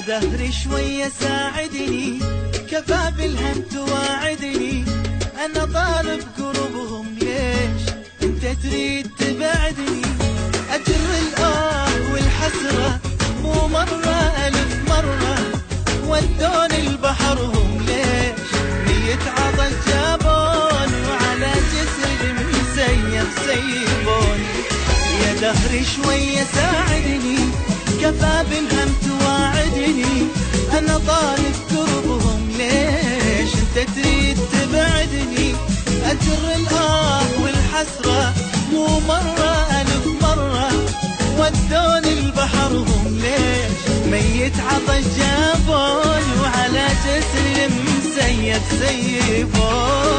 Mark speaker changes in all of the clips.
Speaker 1: دهري شوية ساعدني، كفى بالهم تواعدني، أنا طالب قربهم ليش أنت تريد تبعدني؟ أجر الآه والحسرة مو مرة ألف مرة، ودوني البحر هم ليش مية عطش جابوني، وعلى جسر مسيب سيبوني. يا دهري شوية ساعدني، كفى بالهم تواعدني، أنا طالب قربهم ليش أنت تريد تبعدني؟ أجر الآه والحسرة مو مرة ألف مرة، ودوني البحر هم ليش ميت عطش جابوني، وعلى جسر مسيب سيبوني.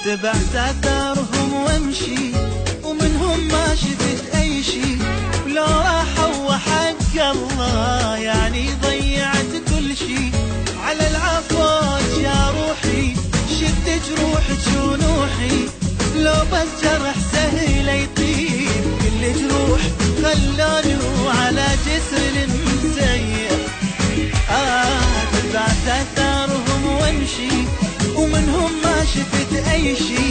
Speaker 1: تبعت اثارهم وامشي، ومنهم ما شفت اي شي، ولو راحوا وحق الله يعني ضيعت كل شي. على العفوات يا روحي شد جروحك ونوحي، لو بس جرح سهل يطيب كل جروح خلاني وعلى جسر مسير. تبعت اثارهم وامشي، ومنهم ما شفت اي شي،